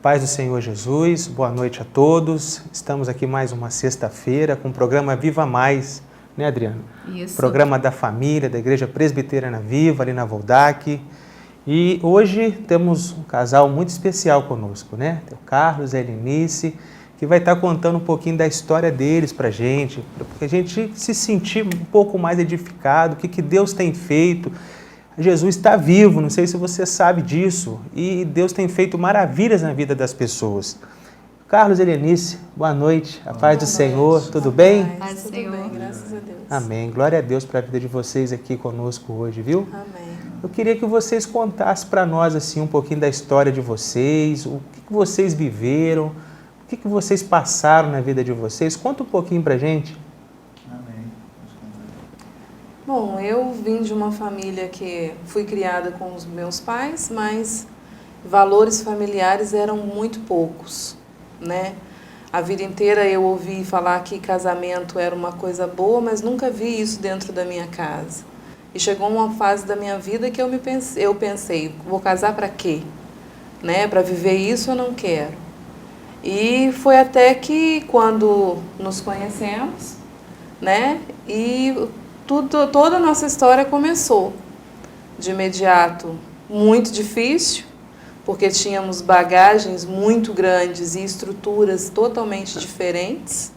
Paz do Senhor Jesus, boa noite a todos. Estamos aqui mais uma sexta-feira com o programa Viva Mais, né, Adriana? Isso. Programa da família, da Igreja Presbiteriana Viva, ali na Voldac. E hoje temos um casal muito especial conosco, né? Tem o Carlos e a Helenice, que vai estar contando um pouquinho da história deles para a gente se sentir um pouco mais edificado, o que Deus tem feito. Jesus está vivo, não sei se você sabe disso, e Deus tem feito maravilhas na vida das pessoas. Carlos e Helenice, boa noite, a paz do Senhor, tudo bem? Paz do Senhor. Tudo bem, graças a Deus. Amém, glória a Deus para a vida de vocês aqui conosco hoje, viu? Amém. Eu queria que vocês contassem para nós assim, um pouquinho da história de vocês, o que vocês viveram, o que vocês passaram na vida de vocês. Conta um pouquinho para a gente. Bom, eu vim de uma família que fui criada com os meus pais, mas valores familiares eram muito poucos, né? A vida inteira eu ouvi falar que casamento era uma coisa boa, mas nunca vi isso dentro da minha casa. E chegou uma fase da minha vida que eu pensei, vou casar para quê? Né? Para viver isso eu não quero. E foi até que quando nos conhecemos, né? E toda a nossa história começou. De imediato, muito difícil, porque tínhamos bagagens muito grandes e estruturas totalmente diferentes.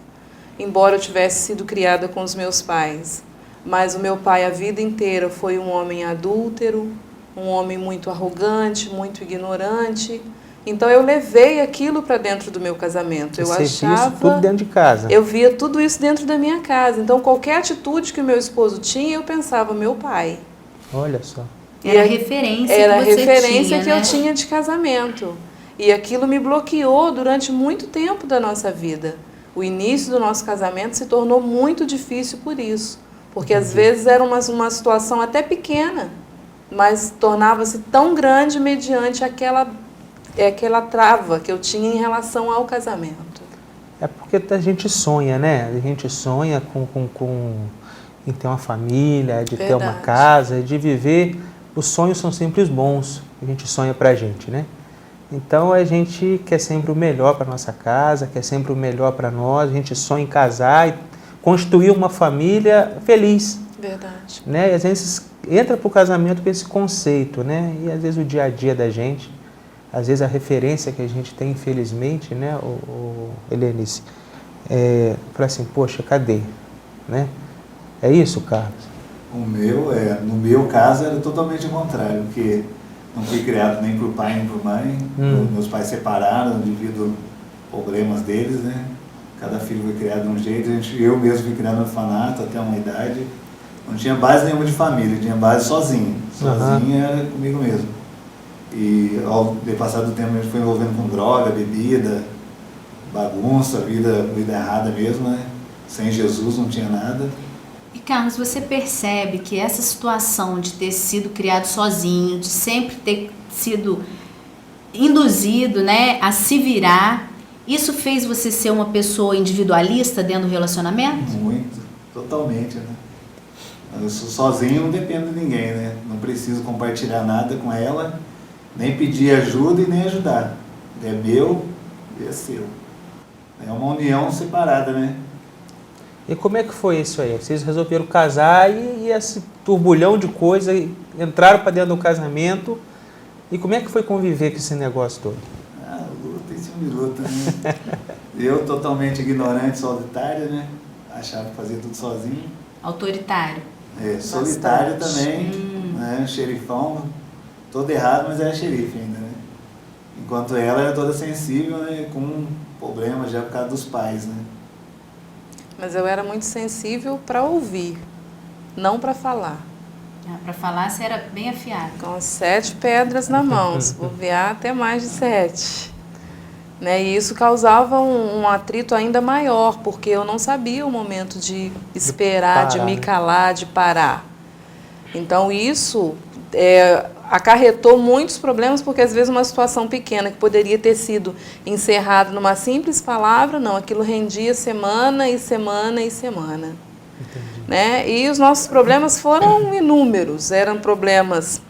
Embora eu tivesse sido criada com os meus pais, mas o meu pai a vida inteira foi um homem adúltero, um homem muito arrogante, muito ignorante. Então eu levei aquilo para dentro do meu casamento. Eu Você achava via isso tudo dentro de casa. Eu via tudo isso dentro da minha casa. Então qualquer atitude que o meu esposo tinha, eu pensava, meu pai. Olha só. Era a referência Era que a você referência tinha, que né? eu tinha de casamento. E aquilo me bloqueou durante muito tempo da nossa vida. O início do nosso casamento se tornou muito difícil por isso. Porque às vezes era uma situação até pequena, mas tornava-se tão grande mediante aquela trava que eu tinha em relação ao casamento. É porque a gente sonha, né? A gente sonha em ter uma família, de ter uma Verdade. casa, de viver. Os sonhos são sempre os bons, a gente sonha pra gente, né? Então a gente quer sempre o melhor para nossa casa, quer sempre o melhor para nós, a gente sonha em casar e construir uma família feliz. Verdade. Né? E às vezes entra pro casamento com esse conceito, né? E às vezes o dia a dia da gente, às vezes a referência que a gente tem, infelizmente, né, Helenice, fala assim, poxa, cadê? Né? É isso, Carlos? No meu caso, era totalmente o contrário, porque não fui criado nem por pai nem por mãe. Meus pais separaram devido a problemas deles, né? Cada filho foi criado de um jeito. Eu mesmo fui criado no orfanato até uma idade. Não tinha base nenhuma de família, tinha base sozinho. Sozinho era comigo mesmo. E ao passar do tempo a gente foi envolvendo com droga, bebida, bagunça, vida errada mesmo, né? Sem Jesus não tinha nada. E Carlos, você percebe que essa situação de ter sido criado sozinho, de sempre ter sido induzido, né, a se virar, isso fez você ser uma pessoa individualista dentro do relacionamento? Muito, totalmente, né? Eu sou sozinho, não dependo de ninguém, né? Não preciso compartilhar nada com ela, nem pedir ajuda e nem ajudar. É meu e é seu. É uma união separada, né? E como é que foi isso aí? Vocês resolveram casar e esse turbulhão de coisa, entraram para dentro do casamento. E como é que foi conviver com esse negócio todo? Luta em cima de luta, né? Eu totalmente ignorante, solitário, né? Achava que fazia tudo sozinho. Autoritário. Solitário também, né? Xerifão, todo errado, mas era xerife ainda, né? Enquanto ela era toda sensível, né? Com problemas já por causa dos pais, né? Mas eu era muito sensível para ouvir, não para falar. Para falar, você era bem afiado. Com 7 pedras na mão, se bobear até mais de 7. Né? E isso causava um atrito ainda maior, porque eu não sabia o momento de esperar, de me calar, de parar. Então isso acarretou muitos problemas, porque às vezes uma situação pequena que poderia ter sido encerrada numa simples palavra, não, aquilo rendia semana e semana e semana. Né? E os nossos problemas foram inúmeros, eram problemas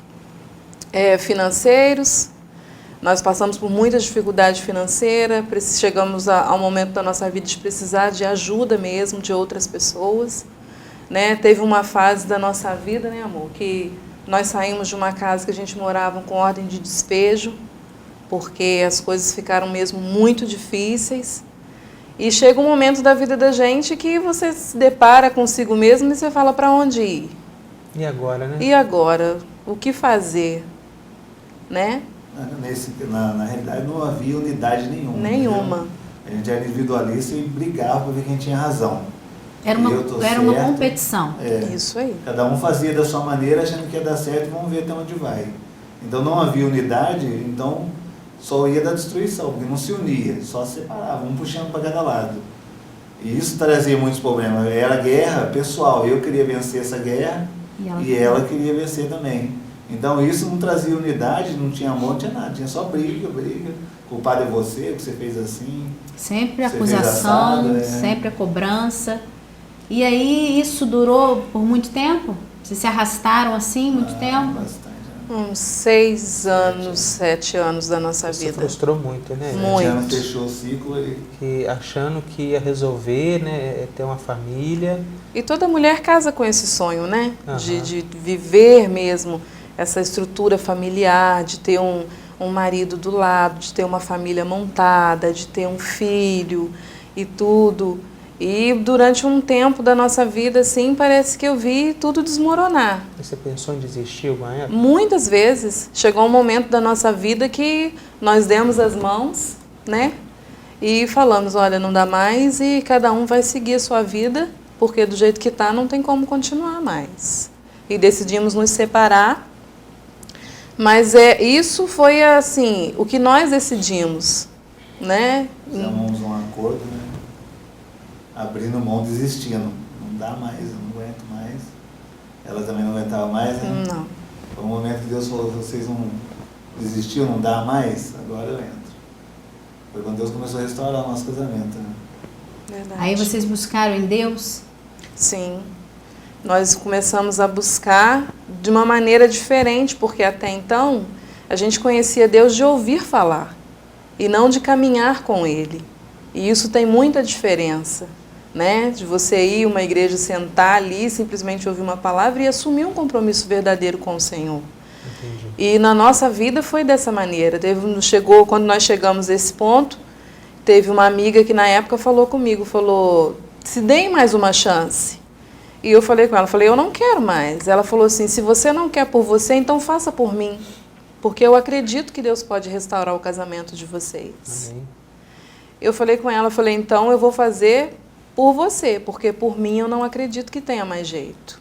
financeiros, Nós passamos por muita dificuldade financeira, chegamos ao momento da nossa vida de precisar de ajuda mesmo de outras pessoas, né? Teve uma fase da nossa vida, né, amor, que nós saímos de uma casa que a gente morava com ordem de despejo, porque as coisas ficaram mesmo muito difíceis. E chega um momento da vida da gente que você se depara consigo mesmo e você fala para onde ir. E agora, né? E agora? O que fazer? Né? Na realidade não havia unidade nenhuma. Nenhuma. Entendeu? A gente era individualista e brigava para ver quem tinha razão. Era uma competição. Isso aí. Cada um fazia da sua maneira, achando que ia dar certo, vamos ver até onde vai. Então não havia unidade, então só ia da destruição, porque não se unia, só se separava, um puxando para cada lado. E isso trazia muitos problemas. Era guerra pessoal, eu queria vencer essa guerra e ela queria vencer também. Então isso não trazia unidade, não tinha amor, não tinha nada, tinha só briga. Culpado é você, que você fez assim. Sempre a acusação, assado, sempre a cobrança. E aí isso durou por muito tempo? Vocês se arrastaram assim muito tempo? Bastante. Uns 6 anos, 7 anos da nossa Você vida. frustrou muito, né? Muito. Já fechou o ciclo e... Que achando que ia resolver, né? Ter uma família. E toda mulher casa com esse sonho, né? Aham. De viver mesmo essa estrutura familiar, de ter um marido do lado, de ter uma família montada, de ter um filho e tudo. E durante um tempo da nossa vida, assim, parece que eu vi tudo desmoronar. Você pensou em desistir alguma época? Muitas vezes. Chegou um momento da nossa vida que nós demos as mãos, né? E falamos, olha, não dá mais e cada um vai seguir a sua vida, porque do jeito que está não tem como continuar mais. E decidimos nos separar. Mas isso foi, assim, o que nós decidimos, né? Fizemos um acordo, né? Abrindo mão, desistindo. Não dá mais, eu não aguento mais. Ela também não aguentava mais, né? Não. Foi um momento que Deus falou, vocês não desistiram, não dá mais, agora eu entro. Foi quando Deus começou a restaurar o nosso casamento, né? Verdade. Aí vocês buscaram em Deus? Sim. Nós começamos a buscar de uma maneira diferente, porque até então a gente conhecia Deus de ouvir falar e não de caminhar com Ele. E isso tem muita diferença, né? De você ir a uma igreja, sentar ali, simplesmente ouvir uma palavra e assumir um compromisso verdadeiro com o Senhor. Entendi. E na nossa vida foi dessa maneira. Quando nós chegamos a esse ponto, teve uma amiga que na época falou comigo, falou, se deem mais uma chance. E eu falei com ela, eu não quero mais. Ela falou assim, se você não quer por você, então faça por mim. Porque eu acredito que Deus pode restaurar o casamento de vocês. Amém. Eu falei com ela, então eu vou fazer por você, porque por mim eu não acredito que tenha mais jeito.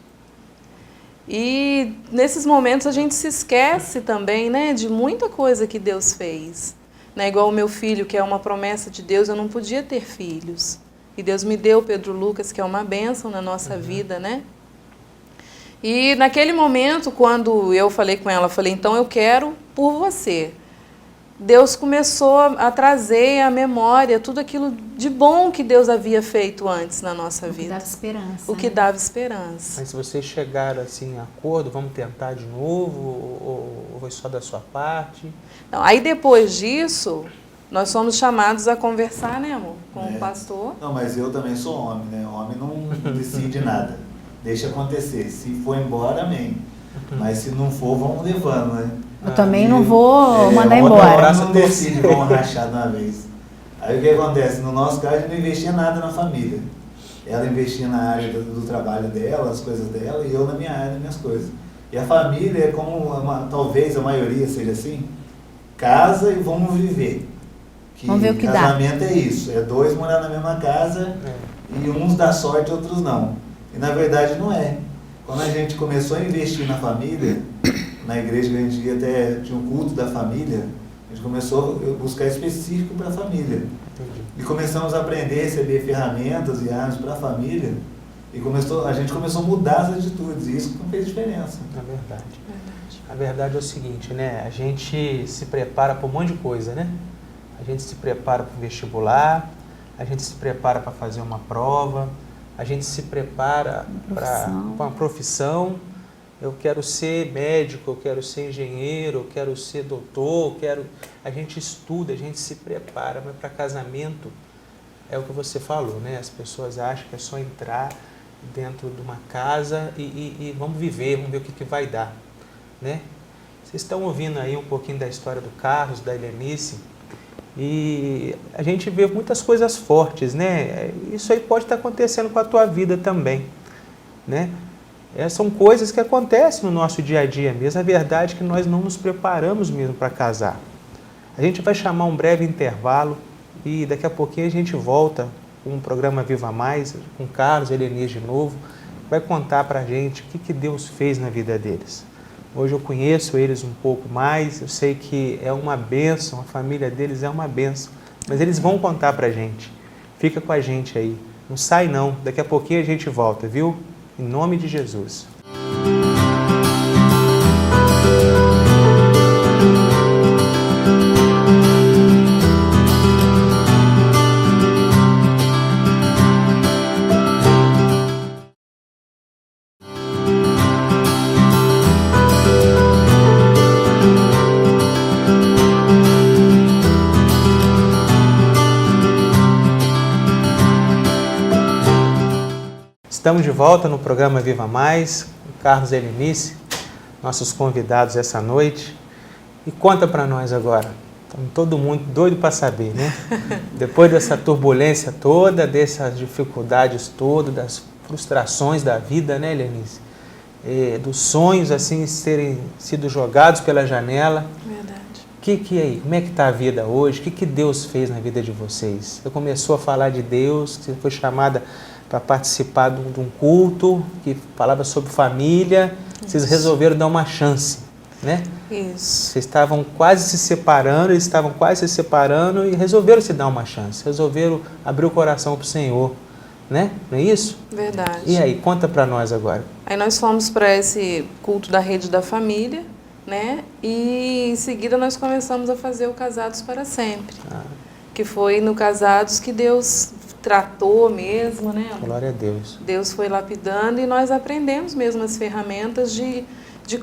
E nesses momentos a gente se esquece também, né, de muita coisa que Deus fez. Né, igual o meu filho, que é uma promessa de Deus, eu não podia ter filhos. E Deus me deu o Pedro Lucas, que é uma bênção na nossa vida, né? E naquele momento, quando eu falei com ela, então eu quero por você. Deus começou a trazer à memória tudo aquilo de bom que Deus havia feito antes na nossa vida. O que dava esperança. O que dava esperança. Mas se vocês chegaram assim em acordo, vamos tentar de novo? Ou foi só da sua parte? Não, aí depois disso, nós fomos chamados a conversar, né, amor? Com o pastor. Não, mas eu também sou homem, né? Homem não decide nada. Deixa acontecer. Se for embora, amém. Mas se não for, vamos levando, né? Eu também não vou mandar Homem embora. não decide, vamos rachar de uma vez. Aí o que acontece? No nosso caso, a gente não investia nada na família. Ela investia na área do trabalho dela, as coisas dela, e eu na minha área, nas minhas coisas. E a família é como, talvez a maioria seja assim, casa e vamos viver. Vamos ver o que dá. Casamento é isso, é dois morar na mesma casa e uns dá sorte, outros não. E na verdade não é. Quando a gente começou a investir na família, na igreja que a gente ia até, tinha um culto da família, a gente começou a buscar específico para a família. Entendi. E começamos a aprender a receber ferramentas e armas para a família. E a gente começou a mudar as atitudes, e isso não fez diferença. Na verdade. A verdade é o seguinte, né? A gente se prepara para um monte de coisa, né? A gente se prepara para o vestibular, a gente se prepara para fazer uma prova, a gente se prepara para uma profissão, eu quero ser médico, eu quero ser engenheiro, eu quero ser doutor, a gente estuda, a gente se prepara, mas para casamento é o que você falou, né? As pessoas acham que é só entrar dentro de uma casa e vamos viver, vamos ver o que vai dar, né? Vocês estão ouvindo aí um pouquinho da história do Carlos, da Helenice, e a gente vê muitas coisas fortes, né? Isso aí pode estar acontecendo com a tua vida também, né? São coisas que acontecem no nosso dia a dia mesmo. A verdade é que nós não nos preparamos mesmo para casar. A gente vai chamar um breve intervalo e daqui a pouquinho a gente volta com o programa Viva Mais, com Carlos e Helenice de novo, vai contar para a gente o que Deus fez na vida deles. Hoje eu conheço eles um pouco mais, eu sei que é uma bênção, a família deles é uma bênção, mas eles vão contar para a gente. Fica com a gente aí, não sai não, daqui a pouquinho a gente volta, viu? Em nome de Jesus. Estamos de volta no programa Viva Mais, o Carlos e a Helenice, nossos convidados essa noite. E conta para nós agora, estamos todo mundo doido para saber, né? Depois dessa turbulência toda, dessas dificuldades todas, das frustrações da vida, né, Helenice? Dos sonhos assim serem sido jogados pela janela. Verdade. Que aí? Como é que está a vida hoje? O que Deus fez na vida de vocês? Você começou a falar de Deus, você foi chamada para participar de um culto que falava sobre família. Vocês resolveram dar uma chance, né? Isso. Vocês estavam quase se separando, eles estavam quase se separando e resolveram se dar uma chance. Resolveram abrir o coração para o Senhor, né? Não é isso? Verdade. E aí, conta para nós agora. Aí nós fomos para esse culto da Rede da Família, né? E em seguida nós começamos a fazer o Casados para Sempre. Que foi no Casados que Deus tratou mesmo, né? Glória a Deus. Deus foi lapidando e nós aprendemos mesmo as ferramentas de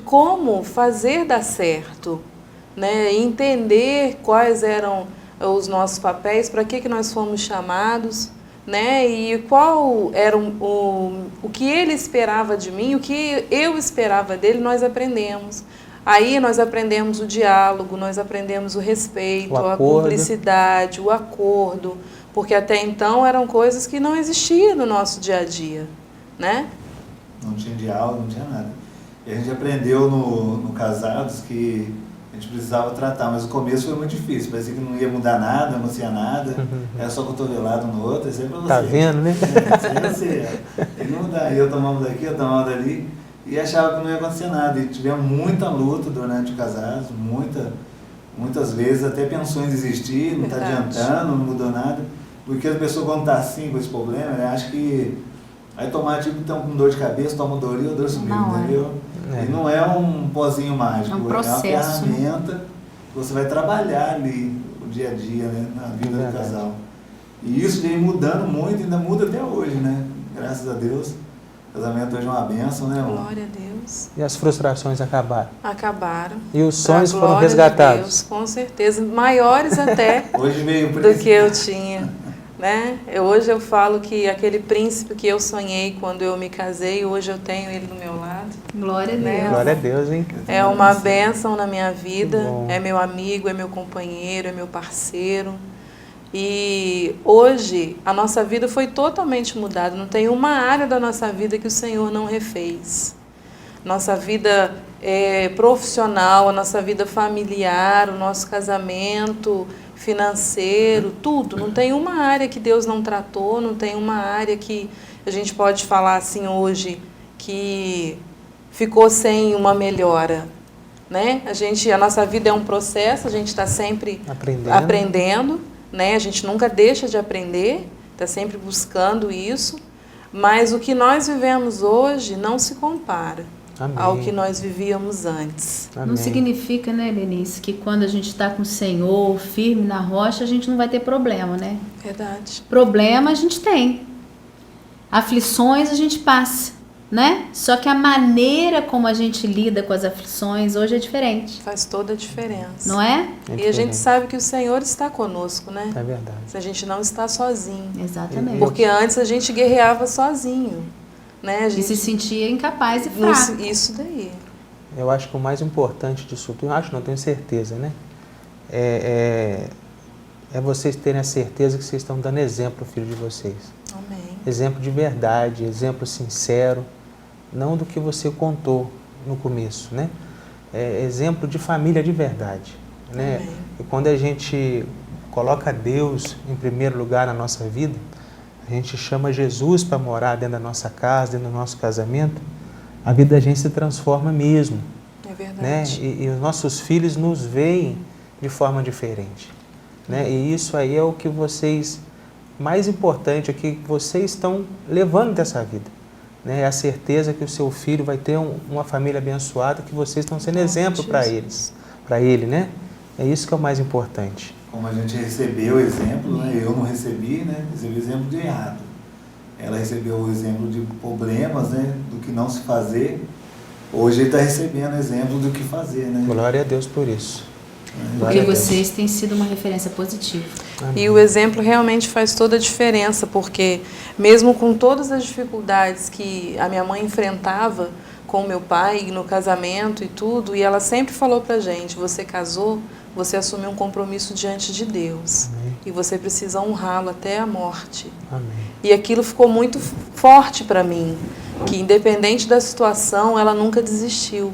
como fazer dar certo, né? Entender quais eram os nossos papéis, para que nós fomos chamados, né? E qual era o que ele esperava de mim, o que eu esperava dele, nós aprendemos. Aí nós aprendemos o diálogo, nós aprendemos o respeito, a cumplicidade, o acordo, porque até então eram coisas que não existiam no nosso dia a dia, né? Não tinha diálogo, não tinha nada. E a gente aprendeu no Casados que a gente precisava tratar, mas o começo foi muito difícil, parecia que não ia mudar nada, não tinha nada, era só cotovelado um no outro, é sempre você. Tá vendo, né? Sempre você. E não dá, eu tomava daqui, eu tomava dali, e achava que não ia acontecer nada. E tivemos muita luta durante o Casados, muitas vezes até pensou em desistir, não está adiantando, não mudou nada. Porque a pessoa quando está assim com esse problema, ela acha que aí tomar tipo então, com dor de cabeça, toma o dor sumiu, entendeu? E não é um pozinho mágico, é uma ferramenta que você vai trabalhar ali o dia a dia, né, na vida do casal. E isso vem mudando muito, ainda muda até hoje, né? Graças a Deus. O casamento hoje é uma bênção, né, irmão? Glória a Deus. E as frustrações acabaram? Acabaram. E os sonhos foram resgatados? De Deus, com certeza. Maiores até hoje veio do que eu tinha. Né? Hoje eu falo que aquele príncipe que eu sonhei quando eu me casei, hoje eu tenho ele do meu lado. Glória a Deus. Né? Glória a Deus, hein? É uma bênção na minha vida, é meu amigo, é meu companheiro, é meu parceiro. E hoje a nossa vida foi totalmente mudada, não tem uma área da nossa vida que o Senhor não refez. Nossa vida profissional, a nossa vida familiar, o nosso casamento, financeiro, tudo. Não tem uma área que Deus não tratou, não tem uma área que a gente pode falar assim hoje que ficou sem uma melhora, né? A nossa vida é um processo, a gente está sempre aprendendo, né? A gente nunca deixa de aprender, está sempre buscando isso, mas o que nós vivemos hoje não se compara. Amém. Ao que nós vivíamos antes. Amém. Não significa, né, Helenice, que quando a gente está com o Senhor firme na rocha, a gente não vai ter problema, né? Verdade. Problema a gente tem. Aflições a gente passa. né? Só que a maneira como a gente lida com as aflições hoje é diferente, Faz toda a diferença. não é? E a gente sabe que o Senhor está conosco, né? É verdade. A gente não está sozinho. Exatamente. Porque antes a gente guerreava sozinho, né? A E gente se sentia incapaz e fraco. Isso daí. Eu acho que o mais importante disso tudo, eu acho, não tenho certeza, né? É vocês terem a certeza que vocês estão dando exemplo ao filho de vocês. Amém. Exemplo de verdade, exemplo sincero, não do que você contou no começo, né? Exemplo de família de verdade, né? Amém. E quando a gente coloca Deus em primeiro lugar na nossa vida, a gente chama Jesus para morar dentro da nossa casa, dentro do nosso casamento, a vida da gente se transforma mesmo, É verdade. né? E os nossos filhos nos veem de forma diferente, né? E isso aí é o que vocês, mais importante, é que vocês estão levando dessa vida, né? É a certeza que o seu filho vai ter uma família abençoada, que vocês estão sendo exemplo para ele, né? É isso que é o mais importante. Como a gente recebeu o exemplo, né? Eu não recebi, né? Recebi o exemplo de errado. Ela recebeu o exemplo de problemas, né? Do que não se fazer. Hoje ele está recebendo exemplo do que fazer, né? Glória a Deus por isso. Porque Glória a Deus. vocês têm sido uma referência positiva. Amém. E o exemplo realmente faz toda a diferença, porque mesmo com todas as dificuldades que a minha mãe enfrentava com o meu pai no casamento e tudo, e ela sempre falou pra gente, você casou, você assumiu um compromisso diante de Deus. Amém. E você precisa honrá-lo até a morte. Amém. E aquilo ficou muito forte para mim, que independente da situação, ela nunca desistiu.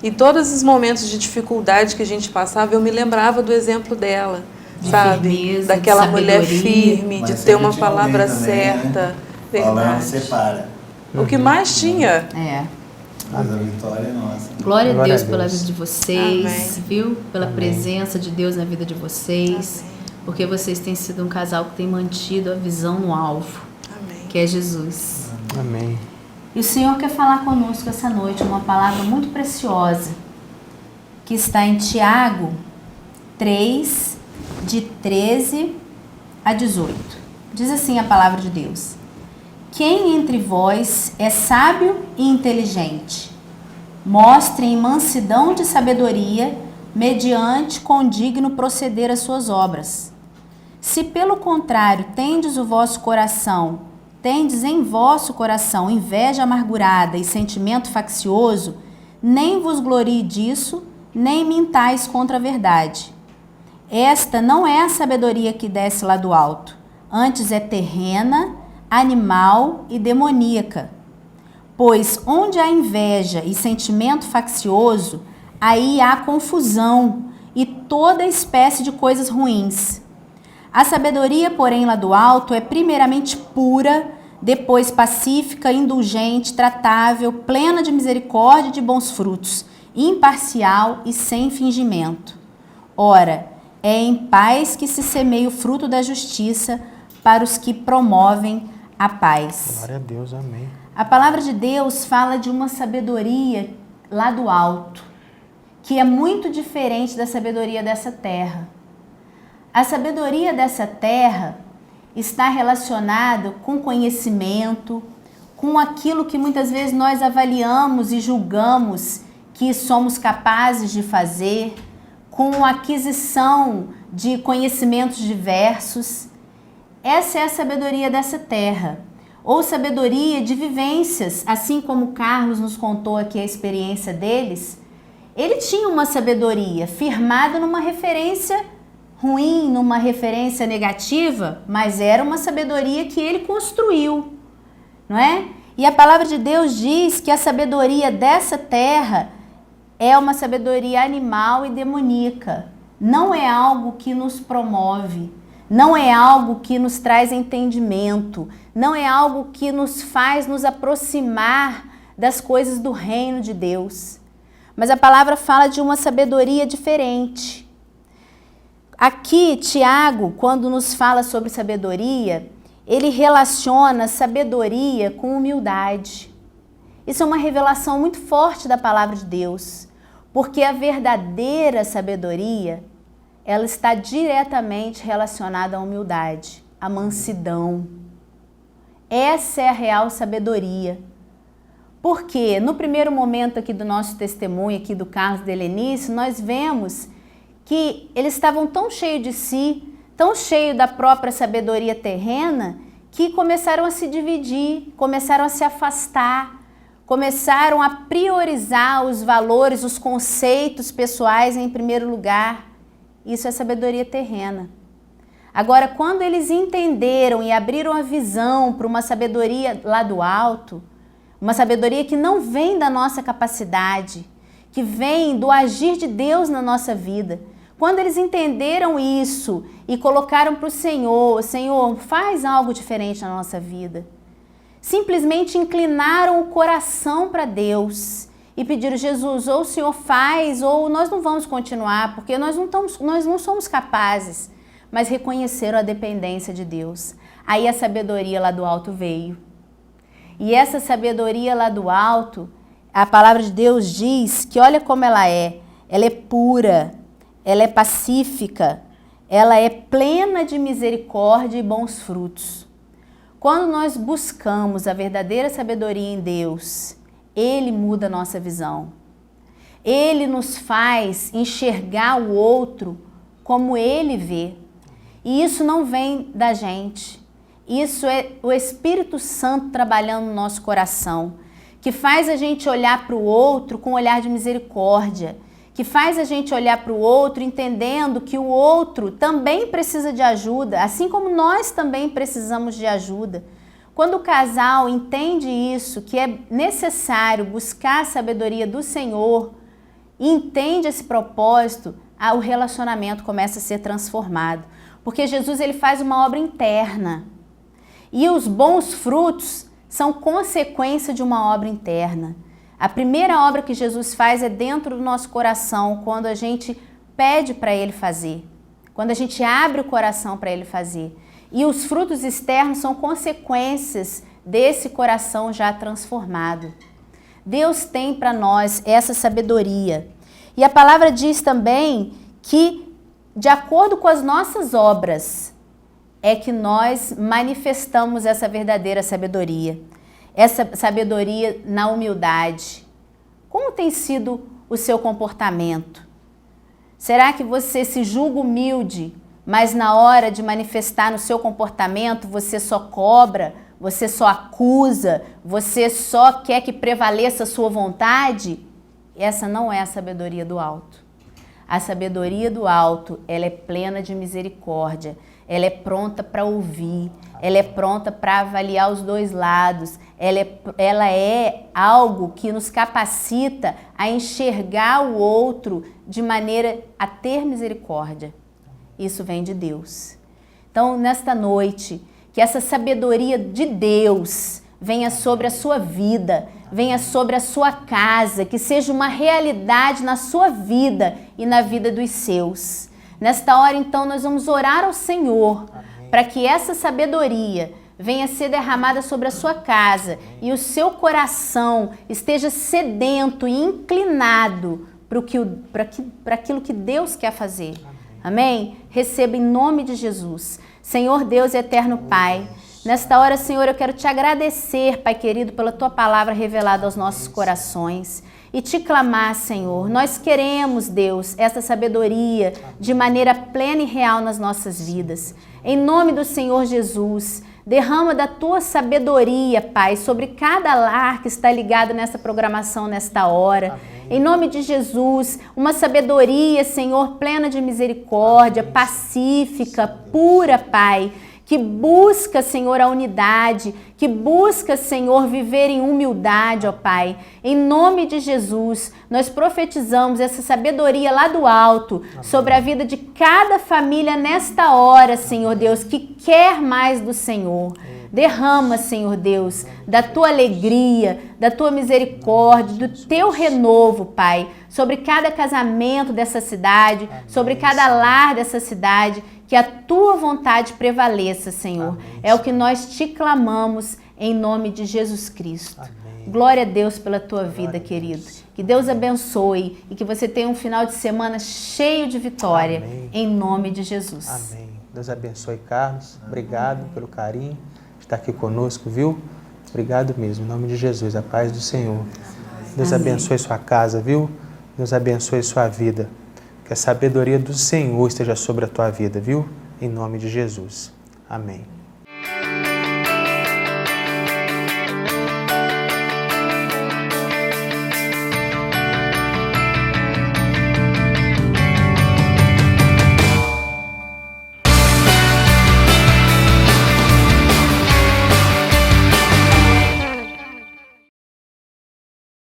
E todos os momentos de dificuldade que a gente passava, eu me lembrava do exemplo dela, De sabe? firmeza, Daquela de mulher sabedoria. firme, Mas de ter sempre uma tinha alguém palavra também, certa. né? Falando, Verdade. separa. O que mais tinha? É. Mas a vitória é nossa. Glória a Glória Deus a pela Deus. vida de vocês, Amém. viu? Pela Amém. presença de Deus na vida de vocês. Amém. Porque vocês têm sido um casal que tem mantido a visão no alvo, Amém. que é Jesus. Amém. E o Senhor quer falar conosco essa noite uma palavra muito preciosa, que está em Tiago 3, de 13 a 18. Diz assim a palavra de Deus: quem entre vós é sábio e inteligente? Mostrem mansidão de sabedoria, mediante condigno proceder as suas obras. Se pelo contrário tendes em vosso coração inveja amargurada e sentimento faccioso, nem vos glorie disso, nem mintais contra a verdade. Esta não é a sabedoria que desce lá do alto, antes é terrena, animal e demoníaca. Pois onde há inveja e sentimento faccioso, aí há confusão e toda espécie de coisas ruins. A sabedoria, porém, lá do alto é primeiramente pura, depois pacífica, indulgente, tratável, plena de misericórdia e de bons frutos, imparcial e sem fingimento. Ora, é em paz que se semeia o fruto da justiça para os que promovem a paz. Glória a Deus. Amém. A palavra de Deus fala de uma sabedoria lá do alto, que é muito diferente da sabedoria dessa terra. A sabedoria dessa terra está relacionada com conhecimento, com aquilo que muitas vezes nós avaliamos e julgamos que somos capazes de fazer, com aquisição de conhecimentos diversos. Essa é a sabedoria dessa terra, ou sabedoria de vivências, assim como o Carlos nos contou aqui a experiência deles. Ele tinha uma sabedoria firmada numa referência ruim, numa referência negativa, mas era uma sabedoria que ele construiu, não é? E a palavra de Deus diz que a sabedoria dessa terra é uma sabedoria animal e demoníaca. Não é algo que nos promove, não é algo que nos traz entendimento, não é algo que nos faz nos aproximar das coisas do reino de Deus. Mas a palavra fala de uma sabedoria diferente. Aqui, Tiago, quando nos fala sobre sabedoria, ele relaciona sabedoria com humildade. Isso é uma revelação muito forte da palavra de Deus, porque a verdadeira sabedoria, ela está diretamente relacionada à humildade, à mansidão. Essa é a real sabedoria. Porque no primeiro momento aqui do nosso testemunho, aqui do Carlos e da Helenice, nós vemos que eles estavam tão cheios de si, tão cheios da própria sabedoria terrena, que começaram a se dividir, começaram a se afastar, começaram a priorizar os valores, os conceitos pessoais em primeiro lugar. Isso é sabedoria terrena. Agora, quando eles entenderam e abriram a visão para uma sabedoria lá do alto, uma sabedoria que não vem da nossa capacidade, que vem do agir de Deus na nossa vida. Quando eles entenderam isso e colocaram para o Senhor, Senhor, faz algo diferente na nossa vida. Simplesmente inclinaram o coração para Deus e pediram, Jesus, ou o Senhor faz, ou nós não vamos continuar, porque nós não somos capazes. Mas reconheceram a dependência de Deus. Aí a sabedoria lá do alto veio. E essa sabedoria lá do alto, a palavra de Deus diz que olha como ela é pura, ela é pacífica, ela é plena de misericórdia e bons frutos. Quando nós buscamos a verdadeira sabedoria em Deus, Ele muda a nossa visão. Ele nos faz enxergar o outro como Ele vê. E isso não vem da gente. Isso é o Espírito Santo trabalhando no nosso coração, que faz a gente olhar para o outro com um olhar de misericórdia, que faz a gente olhar para o outro entendendo que o outro também precisa de ajuda, assim como nós também precisamos de ajuda. Quando o casal entende isso, que é necessário buscar a sabedoria do Senhor, e entende esse propósito, o relacionamento começa a ser transformado. Porque Jesus ele faz uma obra interna. E os bons frutos são consequência de uma obra interna. A primeira obra que Jesus faz é dentro do nosso coração, quando a gente pede para Ele fazer. Quando a gente abre o coração para Ele fazer. E os frutos externos são consequências desse coração já transformado. Deus tem para nós essa sabedoria. E a palavra diz também que, de acordo com as nossas obras, é que nós manifestamos essa verdadeira sabedoria. Essa sabedoria na humildade. Como tem sido o seu comportamento? Será que você se julga humilde, mas na hora de manifestar no seu comportamento você só cobra, você só acusa, você só quer que prevaleça a sua vontade? Essa não é a sabedoria do alto. A sabedoria do alto, ela é plena de misericórdia, ela é pronta para ouvir, ela é pronta para avaliar os dois lados, ela é algo que nos capacita a enxergar o outro de maneira a ter misericórdia. Isso vem de Deus. Então, nesta noite, que essa sabedoria de Deus venha sobre a sua vida, venha sobre a sua casa, que seja uma realidade na sua vida e na vida dos seus. Nesta hora, então, nós vamos orar ao Senhor para que essa sabedoria venha ser derramada sobre a sua casa e o seu coração esteja sedento e inclinado para aquilo que Deus quer fazer. Amém? Receba em nome de Jesus. Senhor Deus e eterno Pai, nesta hora, Senhor, eu quero te agradecer, Pai querido, pela tua palavra revelada aos nossos corações. E te clamar, Senhor, nós queremos, Deus, essa sabedoria de maneira plena e real nas nossas vidas. Em nome do Senhor Jesus, derrama da tua sabedoria, Pai, sobre cada lar que está ligado nessa programação nesta hora. Amém. Em nome de Jesus, uma sabedoria, Senhor, plena de misericórdia, pacífica, pura, Pai, que busca, Senhor, a unidade, que busca, Senhor, viver em humildade, ó Pai. Em nome de Jesus, nós profetizamos essa sabedoria lá do alto sobre a vida de cada família nesta hora, Senhor Deus, que quer mais do Senhor. Derrama, Senhor Deus, da tua alegria, da tua misericórdia, do teu renovo, Pai, sobre cada casamento dessa cidade, sobre cada lar dessa cidade, que a tua vontade prevaleça, Senhor. Amém. É o que nós te clamamos em nome de Jesus Cristo. Amém. Glória a Deus pela tua vida, querido. Que Deus abençoe e que você tenha um final de semana cheio de vitória. Amém. Em nome de Jesus. Amém. Deus abençoe, Carlos. Obrigado pelo carinho de estar aqui conosco, viu? Obrigado mesmo, em nome de Jesus, a paz do Senhor. Deus Amém. abençoe sua casa, viu? Deus abençoe sua vida. Que a sabedoria do Senhor esteja sobre a tua vida, viu? Em nome de Jesus. Amém.